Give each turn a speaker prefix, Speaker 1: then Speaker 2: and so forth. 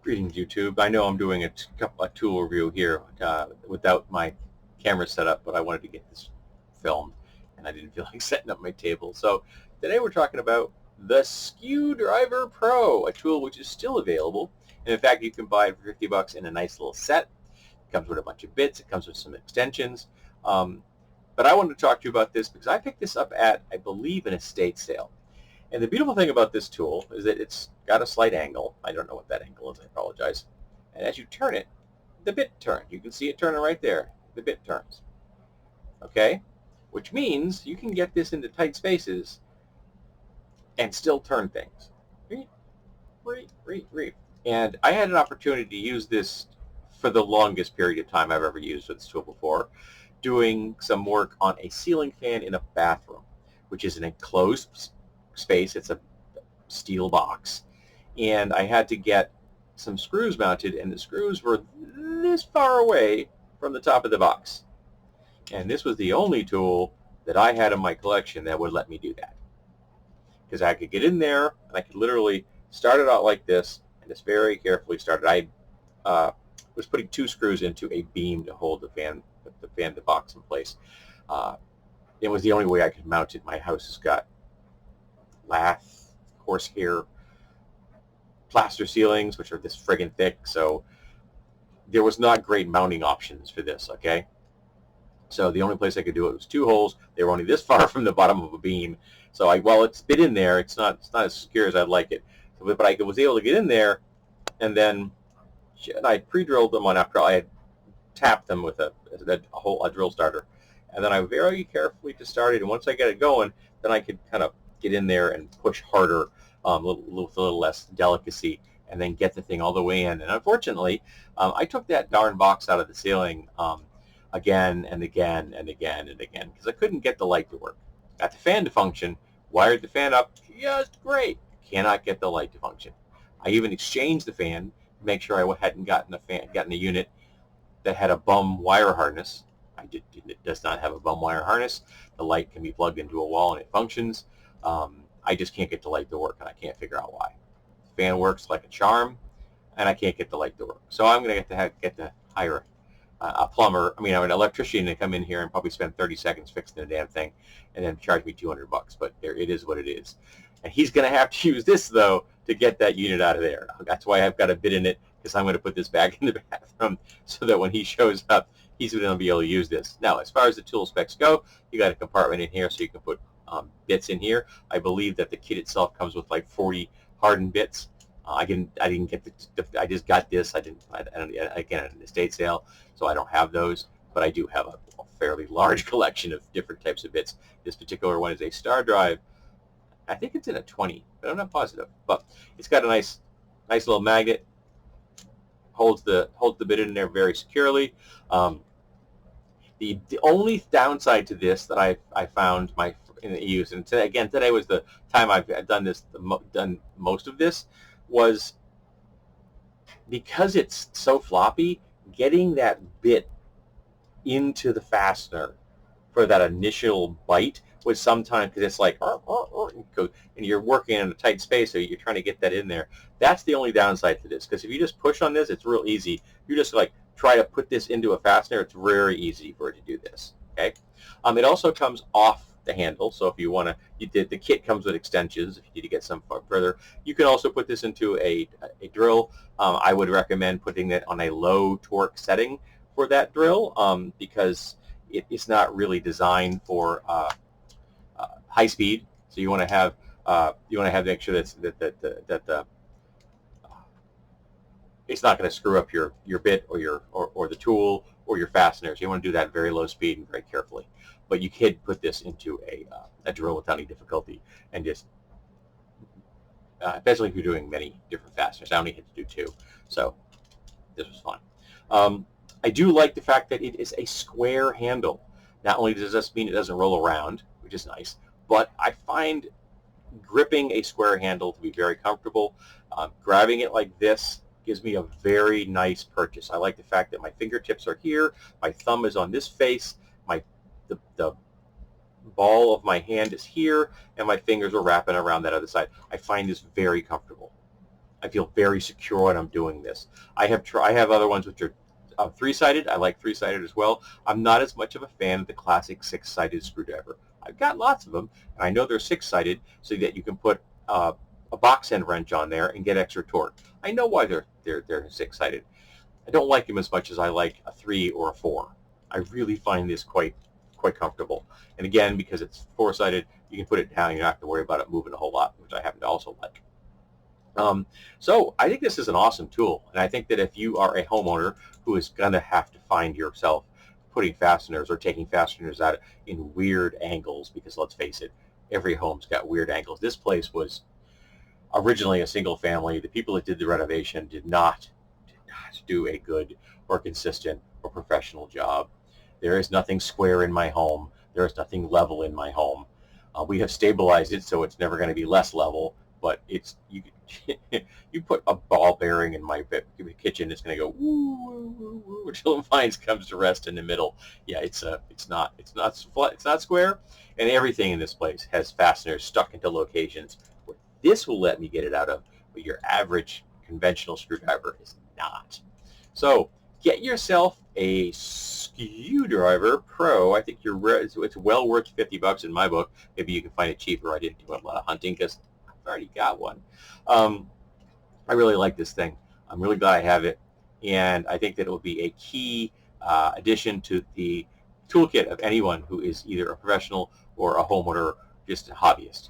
Speaker 1: Greetings, YouTube. I know I'm doing a tool review here without my camera set up, but I wanted to get this filmed, and I didn't feel like setting up my table. So today we're talking about the Skewdriver Pro, a tool which is still available. And in fact, you can buy it for 50 bucks in a nice little set. It comes with a bunch of bits. It comes with some extensions. But I wanted to talk to you about this because I picked this up at, I believe, an estate sale. And the beautiful thing about this tool is that it's got a slight angle. I don't know what that angle is. I apologize. And as you turn it, the bit turns. You can see it turning right there. The bit turns. Okay? Which means you can get this into tight spaces and still turn things. And I had an opportunity to use this for the longest period of time I've ever used this tool before, doing some work on a ceiling fan in a bathroom, which is an enclosed space. It's a steel box, and I had to get some screws mounted, and the screws were this far away from the top of the box, and this was the only tool that I had in my collection that would let me do that, because I could get in there and I could literally start it out like this and just very carefully start it. I was putting 2 screws into a beam to hold the box in place. It was the only way I could mount it. My house has got lath, horsehair, plaster ceilings, which are this friggin' thick, so there was not great mounting options for this, okay? So the only place I could do it was 2 holes. They were only this far from the bottom of a beam. So while it's fit in there, it's not as secure as I'd like it. So, but I was able to get in there, and then I pre-drilled them on after I had tapped them with a drill starter. And then I very carefully just started, and once I get it going, then I could kind of get in there and push harder with a little less delicacy, and then get the thing all the way in. And unfortunately, I took that darn box out of the ceiling again and again and again and again because I couldn't get the light to work. Got the fan to function, wired the fan up just great, cannot get the light to function. I even exchanged the fan to make sure I hadn't gotten a unit that had a bum wire harness. It does not have a bum wire harness. The light can be plugged into a wall and it functions. I just can't get the light to work, and I can't figure out why. The fan works like a charm, and I can't get the light to work. So I'm going to get to hire a plumber, an electrician, to come in here and probably spend 30 seconds fixing the damn thing, and then charge me 200 bucks. But it is what it is. And he's going to have to use this, though, to get that unit out of there. That's why I've got a bit in it, because I'm going to put this back in the bathroom so that when he shows up, he's going to be able to use this. Now, as far as the tool specs go, you got a compartment in here so you can put bits in here. I believe that the kit itself comes with like 40 hardened bits. I didn't get I just got this. I didn't again, at an estate sale, so I don't have those, but I do have a fairly large collection of different types of bits. This particular one is a star drive. I think it's in a 20, but I'm not positive. But it's got a nice little magnet. Holds the bit in there very securely. The only downside to this that I found in the use, and today was the time I've done most of this, was because it's so floppy, getting that bit into the fastener for that initial bite was sometimes, because it's like, and you're working in a tight space, so you're trying to get that in there. That's the only downside to this, because if you just push on this, it's real easy. You just like try to put this into a fastener, it's very easy for it to do this. Okay. It also comes off the handle, so if you want to, the kit comes with extensions if you need to get some further. You can also put this into a drill. I would recommend putting it on a low torque setting for that drill, because it's not really designed for high speed. So you want to have to make sure that it's not going to screw up your bit or the tool or your fasteners. You want to do that at very low speed and very carefully. But you could put this into a drill without any difficulty, and just especially if you're doing many different fasteners. I only had to do 2, so this was fun. I do like the fact that it is a square handle. Not only does this mean it doesn't roll around, which is nice, but I find gripping a square handle to be very comfortable. Grabbing it like this gives me a very nice purchase. I like the fact that my fingertips are here, my thumb is on this face, the ball of my hand is here, and my fingers are wrapping around that other side. I find this very comfortable. I feel very secure when I'm doing this. I have other ones which are three-sided. I like three-sided as well. I'm not as much of a fan of the classic six-sided screwdriver. I've got lots of them, and I know they're six-sided so that you can put a box end wrench on there and get extra torque. I know why they're six-sided. I don't like them as much as I like a 3 or a 4. I really find this quite comfortable. And again, because it's four-sided, you can put it down. You don't have to worry about it moving a whole lot, which I happen to also like. So I think this is an awesome tool, and I think that if you are a homeowner who is going to have to find yourself putting fasteners or taking fasteners out in weird angles, because let's face it, every home's got weird angles. This place was originally a single family. The people that did the renovation did not do a good or consistent or professional job. There is nothing square in my home. There is nothing level in my home. We have stabilized it so it's never going to be less level, but it's you put a ball bearing in my kitchen, it's going to go woo, woo, woo, woo, until it finally comes to rest in the middle. Yeah, it's not flat, it's not square, and everything in this place has fasteners stuck into locations where this will let me get it out of, but your average conventional screwdriver is not. So get yourself a Skewdriver Pro. I think it's well worth $50 in my book. Maybe you can find it cheaper. I didn't do a lot of hunting because I've already got one. I really like this thing. I'm really glad I have it, and I think that it will be a key addition to the toolkit of anyone who is either a professional or a homeowner, just a hobbyist.